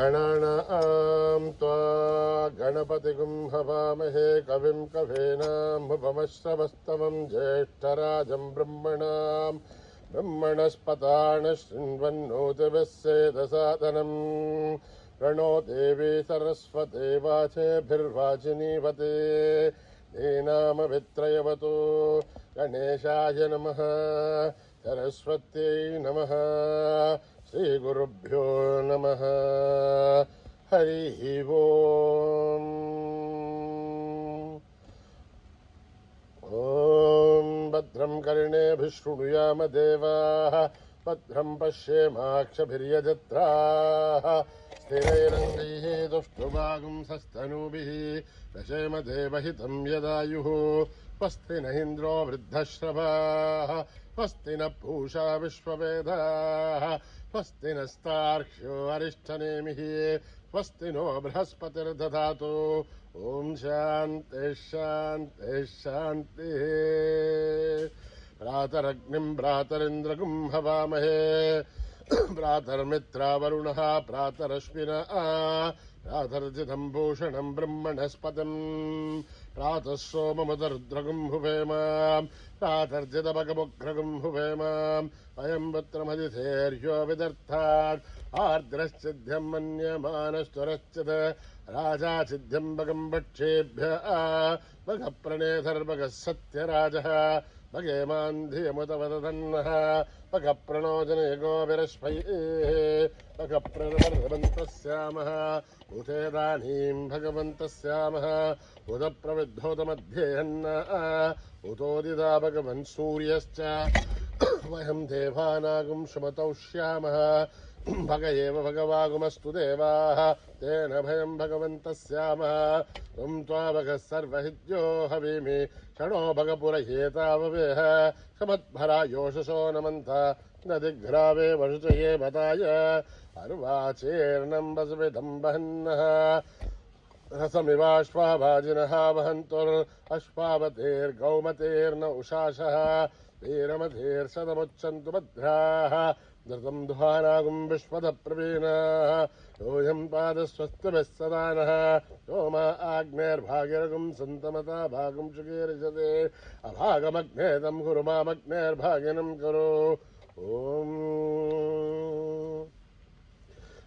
गणानां त्वा गणपतिगुं हवामहे कविं कवीनामुपमश्रवस्तमं ज्येष्ठराजं ब्रह्मणस्पतान् शृण्वन्नोतिभिः सेदसादनम् प्रणो देवी सरस्वती वाचेभिर्वाचिनीवते धीनामभित्रयवतु गणेशाय नमः सरस्वत्यै नमः श्रीगुरुभ्यो नमः हरिः ओम् ॐ भद्रं कर्णेभिः शृणुयाम देवाः भद्रं पश्येमाक्षभिर्यजत्राः स्थिरैरङ्गैः दुष्टुवागुंसस्तनूभिः दशेम देवहितं यदायुः स्वस्ति न इन्द्रो वृद्धश्रवाः स्वस्ति न पूषा विश्ववेदाः स्वस्ति नस्तार्क्ष्यो अरिष्ठनेमिः स्वस्ति नो बृहस्पतिर्दधातु ॐ शान्तिः शान्तिः शान्तिः प्रातरग्निं प्रातरिन्द्रगुं हवामहे प्रातर्मित्रावरुणः प्रातरश्विनः प्रातर्जितं भूषणं ब्रह्मणस्पतिं प्रातः सोममुदरुद्रगुं हुवेम प्रातर्जितभगमुग्रगुं हुवेम अयं पुत्रमदिथेर्यो विदर्थात् आर्द्रश्चिद्ध्यं मन्यमानश्चरश्चित् राजा चिद्ध्यं भगं भक्षेभ्यः भगप्रणेधर्भगः सत्यराजः भगेमान्धियमुतवदधन्नः भगप्रणोजने गोविरश्वैः भगप्रणवन्तस्यामः उतेदानीं भगवन्तस्यामः उदप्रविद्धोतमध्येहन्नः उतोदिदा भगवन् सूर्यश्च वयं देवानागुं सुमतौ श्यामः भग एव भगवागुमस्तु देवाः तेन भयं भगवन्तस्यामः त्वं त्वा भगः सर्वहिद्यो हवीमि षणो भगपुरहेताववेह समद्भरा योषसो नमन्त न दिग्घ्रावे वशुचये भताय अर्वाचेर्णं वसुविधं वहन्नः रसमिवाश्वाभाजिनः वहन्तुरश्वावतेर्गौमतेर्न उषासः वीरमतेर्सदमुच्चन्तु भद्राः धृतं दुहानागुं विश्वदप्रवीणाः योऽयं पादस्वस्तिभिः सदा नः सोमा आग्नेर्भागिरगुं सन्तमता भागुं शुकीर्षते अभागमग्ने तं कुरु मामग्नेर्भागिनं कुरु ॐ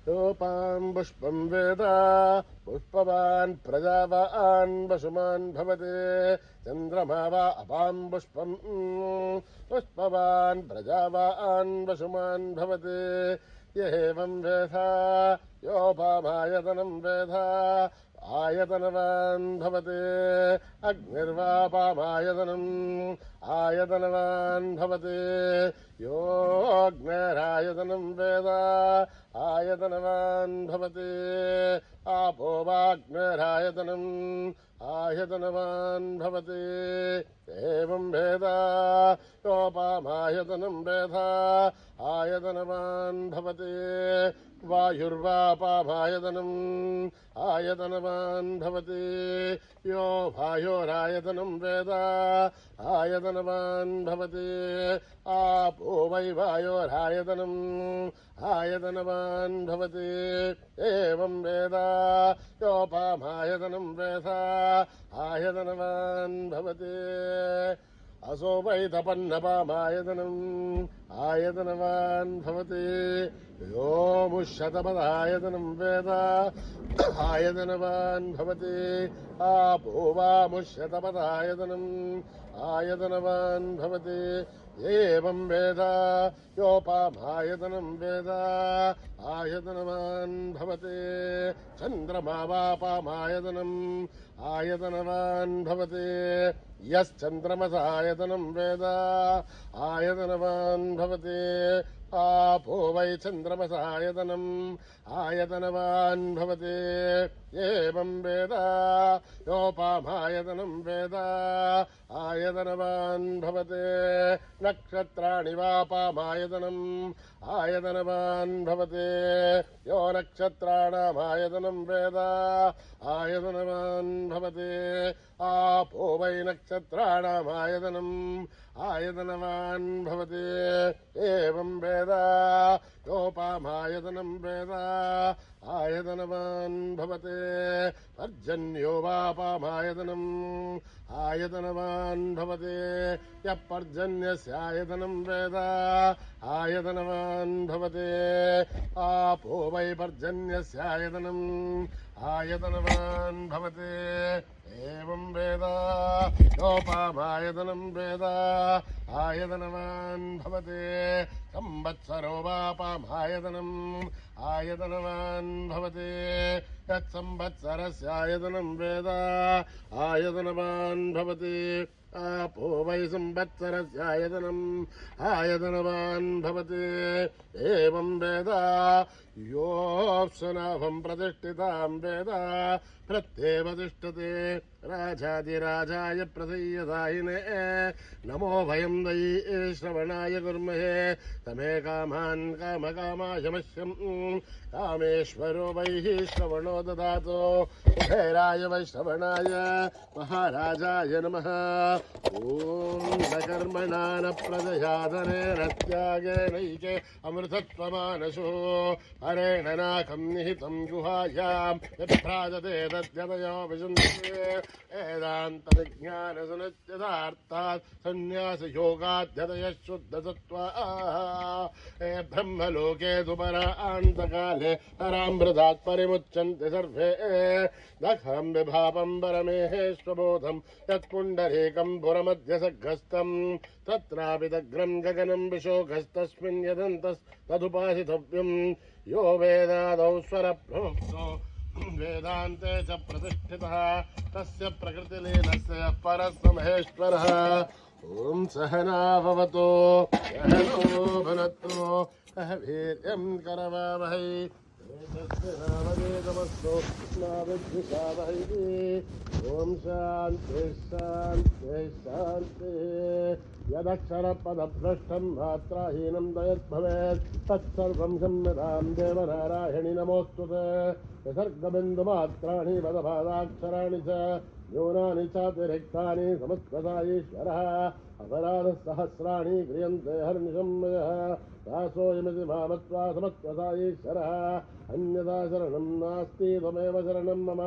योपां पुष्पं वेद पुष्पवान् प्रजावान् वसुमान् भवते चन्द्रमा वा अपां पुष्पं पुष्पवान् प्रजावान् वसुमान् भवते य एवं वेद योपामायतनं वेद आयतनवान् भवते अग्निर्वापामायतनम् आयतनवान् भवते योऽग्निरायतनं वेद आयतनवान् भवते आपो वाग्निरायतनम् आयतनवान् भवते एवं वेद योपामायतनं वेद आयतनवान् भवते वायुर्वापामायतनम् आयतनवान् भवते यो वायोरायतनं वेद आयतनवान् भवते आपो वै वायोरायतनम् आयतनवान् भवते एवं वेद योपामायतनं वेद आयतनवान् भवते असो वै तपन्नपामायतनम् आयतनवान् भवते यो मुष्यतपदायतनं वेद आयतनवान् भवते आपो वा मुष्यतपदायतनम् आयतनवान् भवते एवं वेद योपामायतनं वेद आयतनवान् भवते चन्द्रमा वापामायतनम् आयतनवान् भवते यश्चन्द्रमसायतनं वेद आयतनवान् भवते आपो वै चन्द्रमसायतनम् आयतनवान् भवते एवं वेद योपामायतनं वेद आयतनवान् भवते नक्षत्राणि वापामायतनम् आयतनवान् भवते यो नक्षत्राणामायतनं वेद आयतनवान् भवते आपो वै नक्षत्राणामायतनम् आयतनवान् भवते एवं वेद వేద యోపామాయతనం వేద ఆయతనవాన్ భవతే పర్జన్యో వాపామాయతనం ఆయతనవాన్ భవతే యః పర్జన్యస్యాయతనం వేద ఆయతనవాన్ భవతే ఆపో వై పర్జన్యస్యాయతనం ఆయతనవాన్ భవతే ఏవం వేద యోపామాయతనం వేద ఆయతనవాన్ భవతే సంవత్సరో వాపామాయతనం ఆయతనవాన్ భవతే యత్ సంవత్సరస్యాయతనం వేద ఆయతనవాన్ భవతి ఆపో వై సంవత్సరస్యాయతనం ఆయతనవాన్ భవతి ఏవం వేద యోऽप्सुनाभं प्रतिष्ठितां वेद प्रत्येव तिष्ठते राजाधिराजाय प्रसय्यदायिने नमो भयं वै श्रवणाय कुर्महे तमे कामान् कामकामाय मह्यं कामेश्वरो वै श्रवणो ददातु कुबेराय वै श्रवणाय महाराजाय नमः ॐ सकर्मणा न प्रजयाधनेन त्यागेनैके अमृतत्वमानसो हरेण नाकं निहितं गुहायां यत्प्राजते तद्यतयो विशन्ते वेदान्तविज्ञानसुनित्यतार्थात् सन्न्यासयोगाद्यतयः शुद्धसत्त्वाः ब्रह्मलोके सुपरान्तकाले हरामृतात् परिमुच्यन्ते सर्वे दखं विभापं परमेहेश्वबोधं यत्पुण्डरीकं पुरमध्यसग्रस्तं तत्रापि दग्रं गगनं विशोकस्तस्मिन् यदन्तस्तदुपासितव्यं यो वेदादौ स्वरप्रमुक्तो वेदान्ते च प्रतिष्ठितः तस्य प्रकृतिलीनस्य परस्य महेश्वरः ॐ सहना भवतु सहनो भुनक्तु सह वीर्यं करवावहै तेजस्विनावधीतमस्तु मा विद्विषावहै ॐ शान्तिः शान्तिः शान्तिः यदक्षरपदभ्रष्टं मात्राहीनं दयद्भवेत् तत्सर्वं संयतां देवनारायणि नमोऽस्तुते विसर्गबिन्दुमात्राणि पदपादाक्षराणि च न्यूनानि चातिरिक्तानि समत्वसायीश्वरः अपराधसहस्राणि क्रियन्ते हर्निशं मयः दासोऽयमिति मामत्वा समत्वसायीश्वरः अन्यथा शरणं नास्ति त्वमेव शरणं मम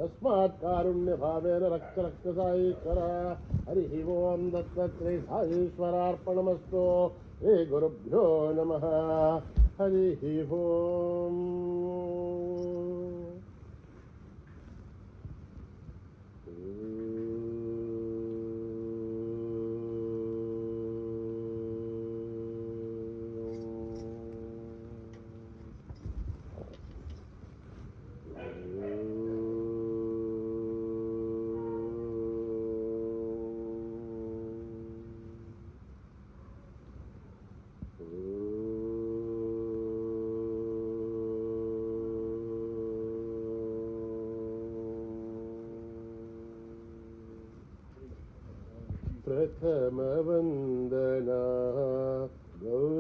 तस्मात् कारुण्यभावेन रक्ष रक्षसायीश्वरः हरिः ओं दत्तत्रे साईश्वरार्पणमस्तु श्रीगुरुभ्यो नमः हरिः ओम् प्रथमवन्दना गौरीनन्दन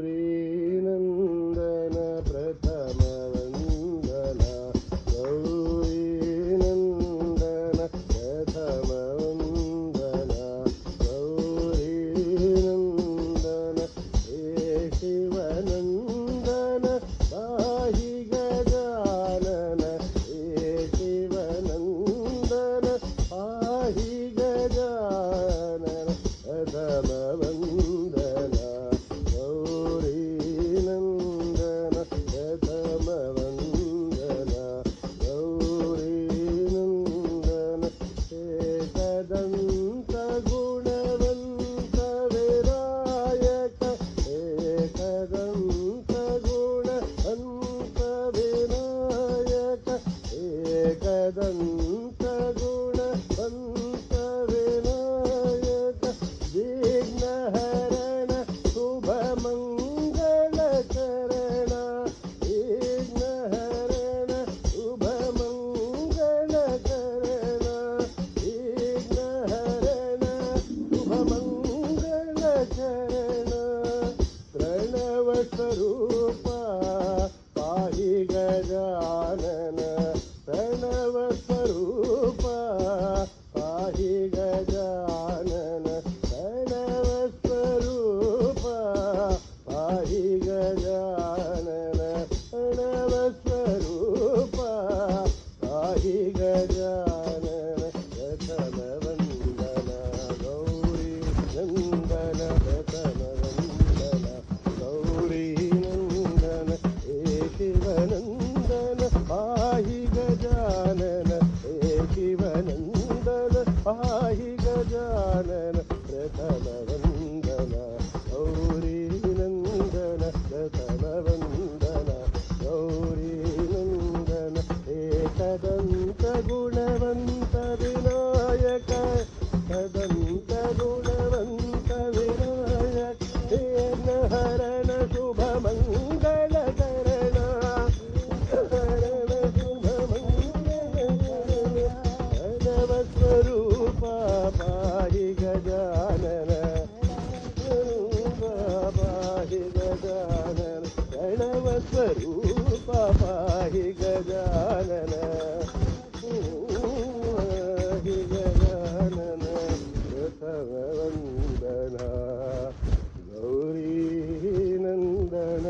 प्रथमवन्दना गौरीनन्दन प्रथमवन्दना गौरीनन्दन हे शिवनन्दन पाहि गजानन हे शिवनन्दन पाहि गजानन प्रथमवन्दना गौरीनन्दन हि गजानन हि गजानन प्रथमवन्दना गौरी नन्दन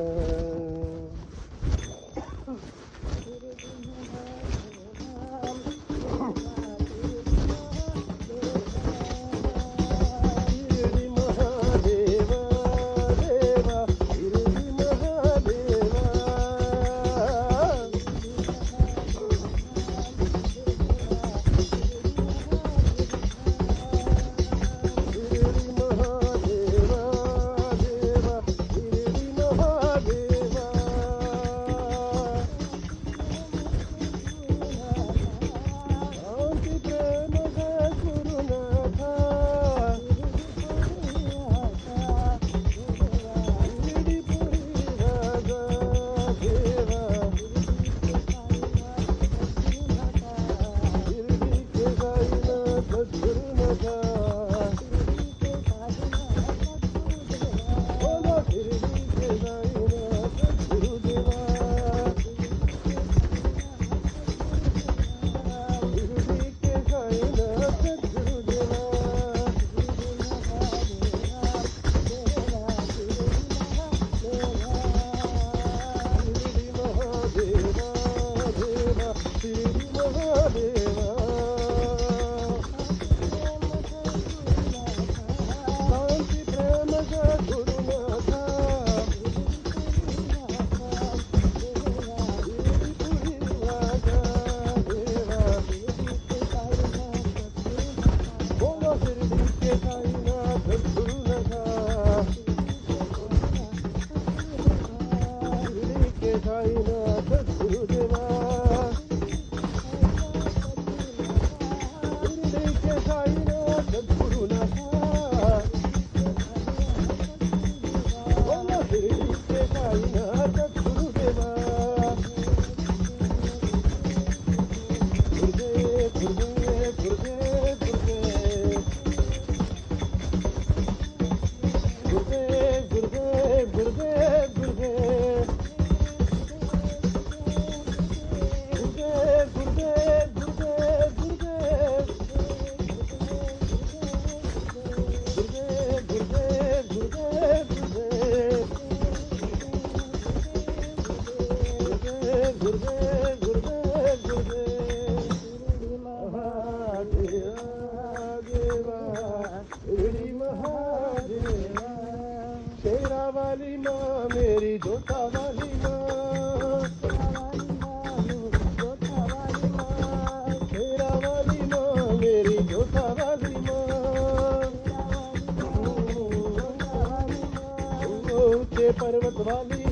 पर्वत वाली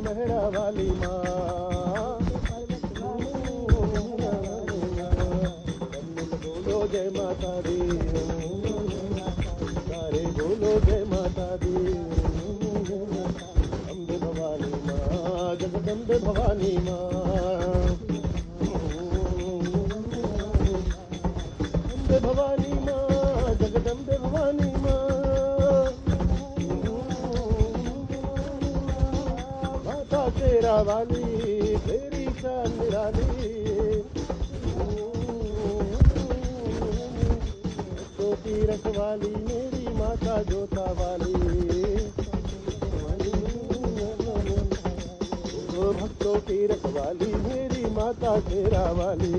मेहरा वाली माँ बोलो जय माता दी सारे बोलो जय माता दी अम्बे भवानी माँ जगदम्बे भवानी माँ अम्बे भवानी माँ जगदम्बे भवानी माँ तेरा वाली तेरी शान निराली तो की रखवाली मेरी माता जोता वाली तो भक्तों की रखवाली मेरी माता तेरा वाली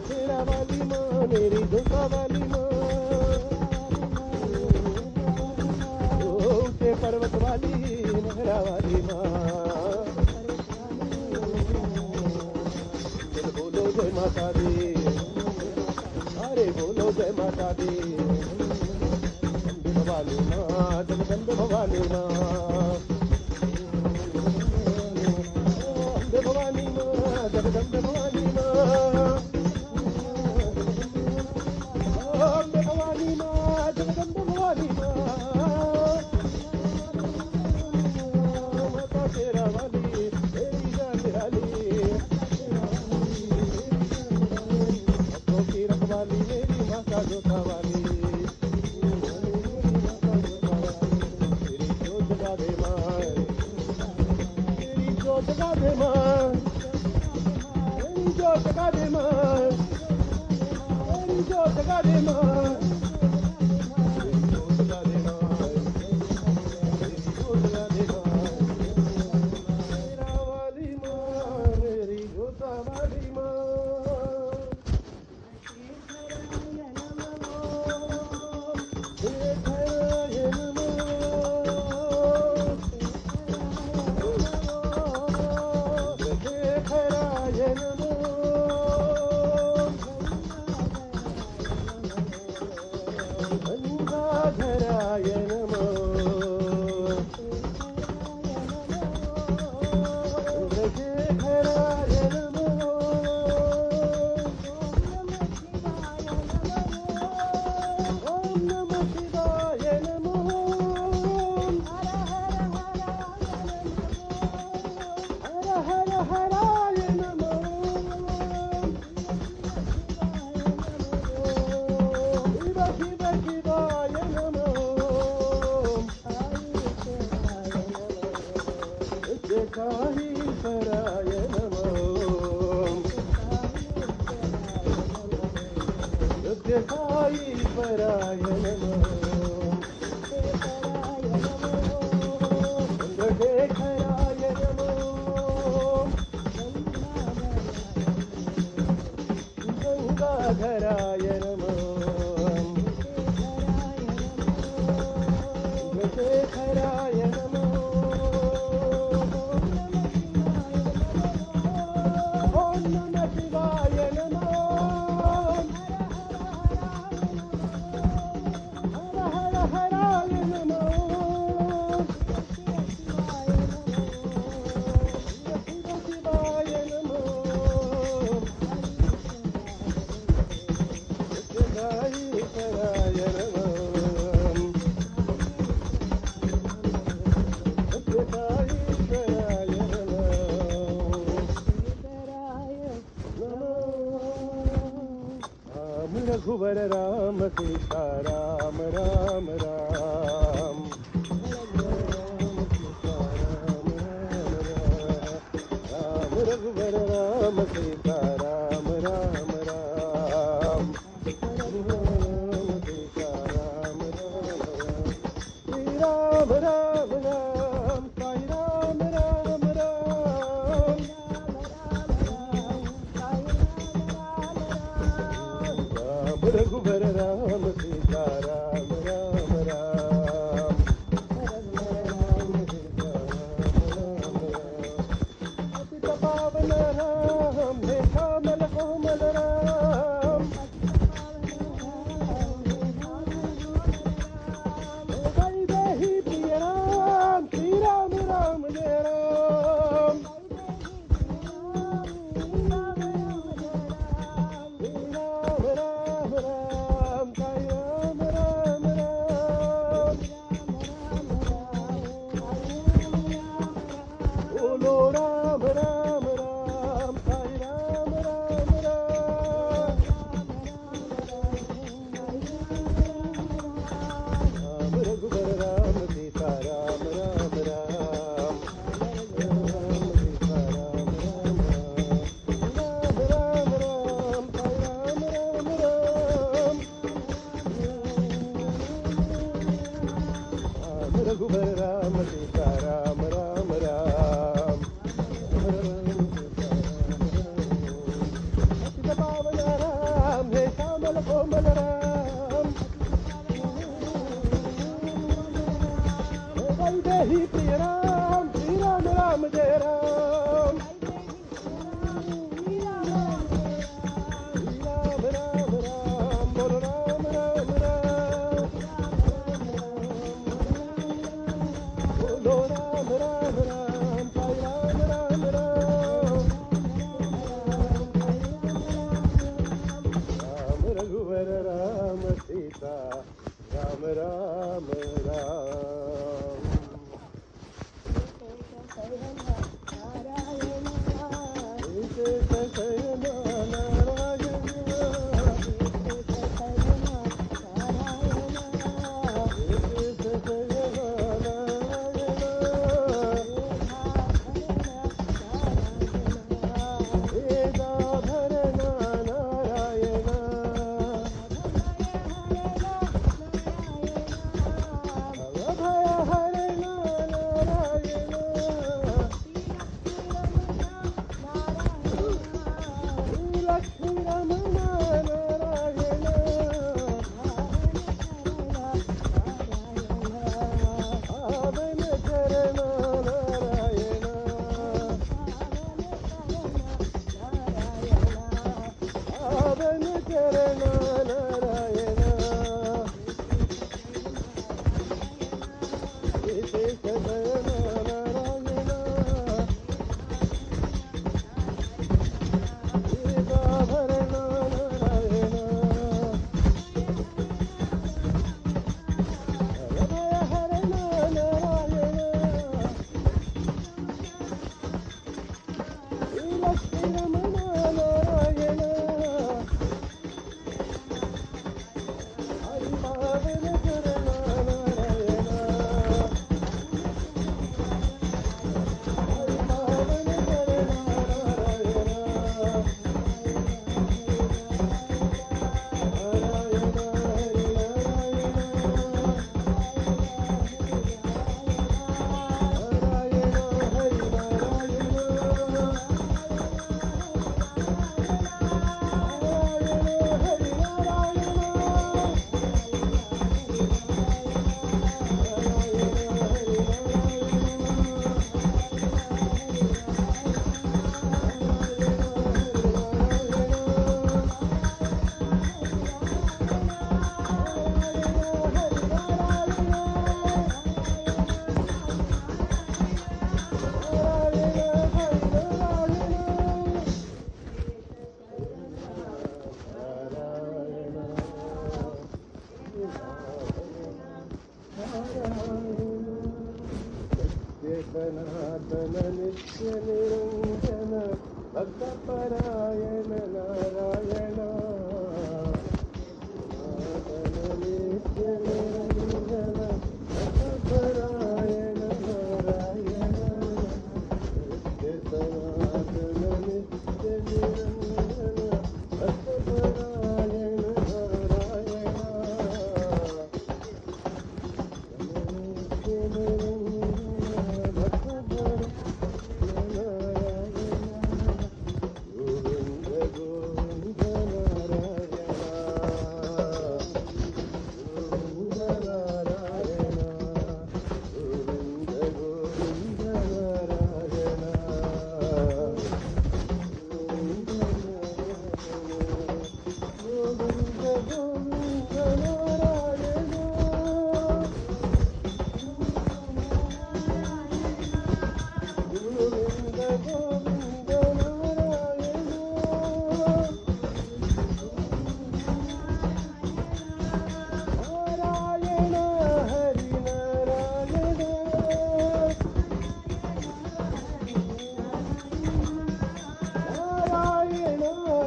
तेरा वाली माँ मेरी जोता वाली माँ पर्वत वाली मेहरा वाली माँ बोलो जय माता दी अरे बोलो जय माता दी अम्बे भवानी माँ जगदम्बे भवानी माँ अम्बे भवानी माँ जगदम्बे भवानी माँ अम्बे भवानी माँ जगदम्बे भवानी माँ तेरा वाली तेरी जान निराली भक्तों की रखवाली मेरी माता जोता वाली तेरी जोत जगा दे माँ जगा दे मां, मेरी जोत जगा दे मां, मेरी जोत जगा दे मां, मेरी जोत जगा दे मां, मेरी जोत जगा दे मां, मेरा वाली मां, मेरी जोता वाली मां। रघुवर राम सीता राम राम राम, राम रघुवर राम सीता राम राम राम, सीता राम राम राम, श्री राम राम राम, साई राम राम राम, राम रघुवर राम सीता राम राम राम, राम सीता राम राम राम, पतित पावन राम हे श्यामल कोमल राम, वैदेही प्रिय राम, श्री राम राम जय राम, श्री राम राम राम, साई राम राम राम, बोलो राम राम राम, साई राम राम राम, राम रघुवर राम सीता राम राम राम, राम सीता राम राम राम, राम राम साई राम राम राम, राम रघुवर राम सीता राम राम राम, राम सीता राम राम, पतित पावन राम हे श्यामल कोमल राम, वैदेही प्रिय राम, श्री राम राम जय राम, श्री राम राम राम, बोलो राम राम राम, बोलो राम राम राम, साई राम राम राम, राम रघुवर राम सीता राम राम राम। నిత్య నిరంజన భక్తపరాయణ నారాయణ నిత్య నిరంజన భక్తపరాయణ నారాయణ నిత్య సనాతన నిత్య నిరంజన భక్తపరాయణ నారాయణ నిత్య నిరంజన భక్తపరాయణ గోవింద గోవింద నారాయణ గోవింద నారాయణ గోవింద గోవింద నారాయణ గోవింద గోవింద నారాయణ గోవింద గోవింద నారాయణ నారాయణ హరి నారాయణ నారాయణ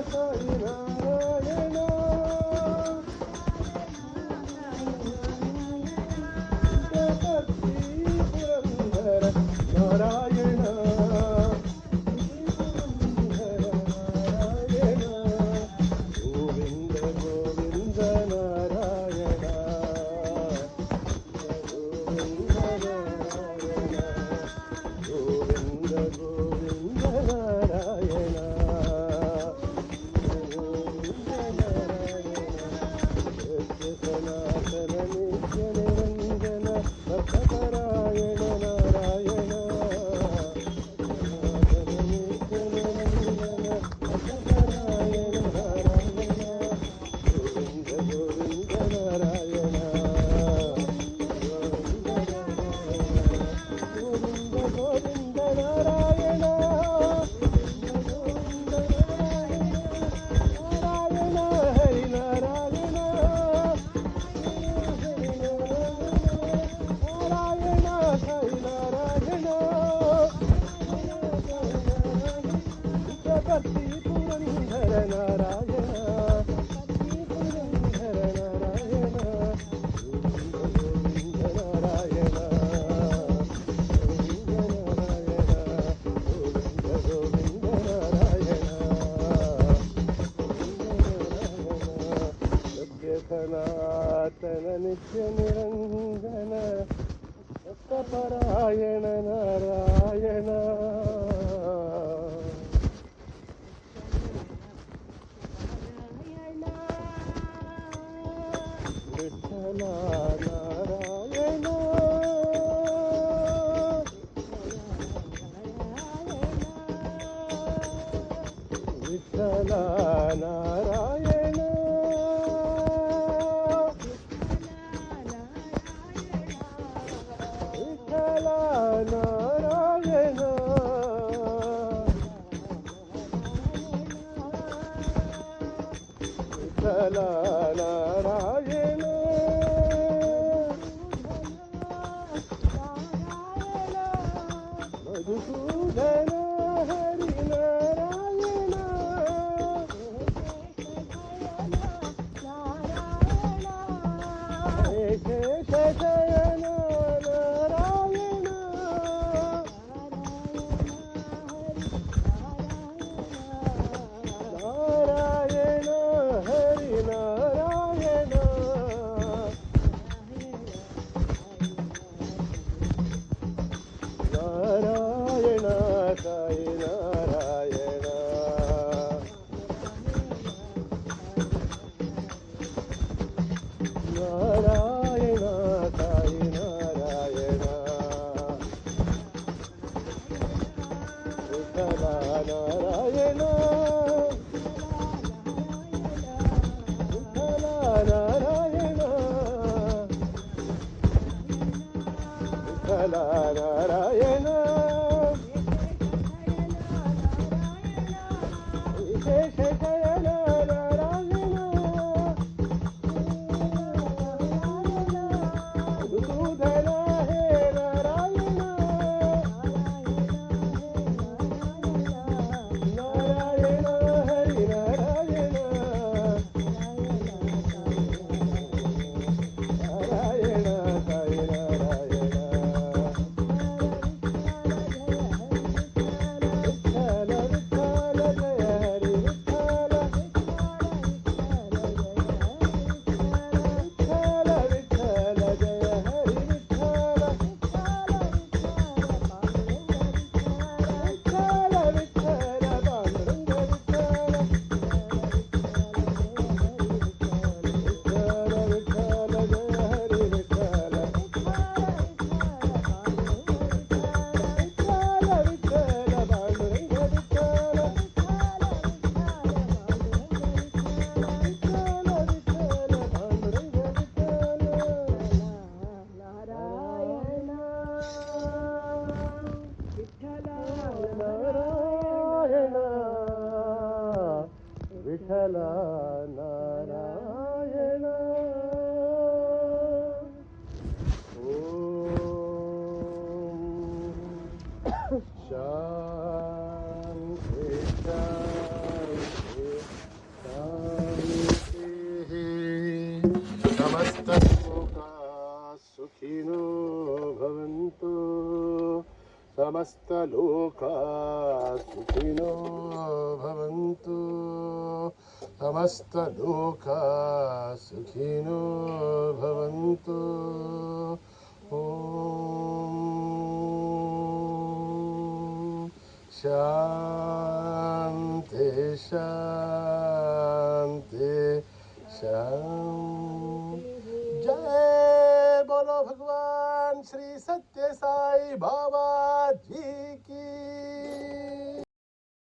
హరి నారాయణ చక్రవర్తి పురంధర నారాయణ నారాయణ గోవింద గోవింద నారాయణ గోవింద నారాయణ గోవింద గోవింద నారాయణ గోవింద నారాయణ సత్య సనాతన నిత్య నిరంజన భక్తపరాయణ నారాయణ సనాతన నిత్య నిరంజన భక్తపరాయణ నారాయణ గోవింద గోవింద నారాయణ గోవింద నారాయణ గోవింద గోవింద నారాయణ గోవింద నారాయణ నారాయణ హరి నారాయణ హరి నారాయణ హరి నారాయణ చక్రవర్తి పురంధర నారాయణ పురంధర నారాయణ గోవింద నారాయణ గోవింద నారాయణ గోవింద గోవింద నారాయణ సత్య సనాతన నిత్య నిరంజన భక్తపరాయణ నారాయణ విఠల నారాయణ విఠల నారాయణ విఠల నారాయణ విఠల నారాయణ మధుసూదన హరి నారాయణ శేష శయన నారాయణ నారాయణ హరి నారాయణ నారాయణ సాయి నారాయణ నారాయణ సాయి నారాయణ విఠల నారాయణ విఠల నారాయణ విఠల నారాయణ విశేష శయన నారాయణ మధుసూదన హే నారాయణ नारायण विठला नारायण शांति शांति शांति समस्तलोका सुखिनो भवन्तु समस्तलोका सुखिनो भवन्तु समस्तलोका सुखिनो भवन्तु ॐ शांति शांति शांति जय बोलो भगवान श्री सत्य साई बाबा जी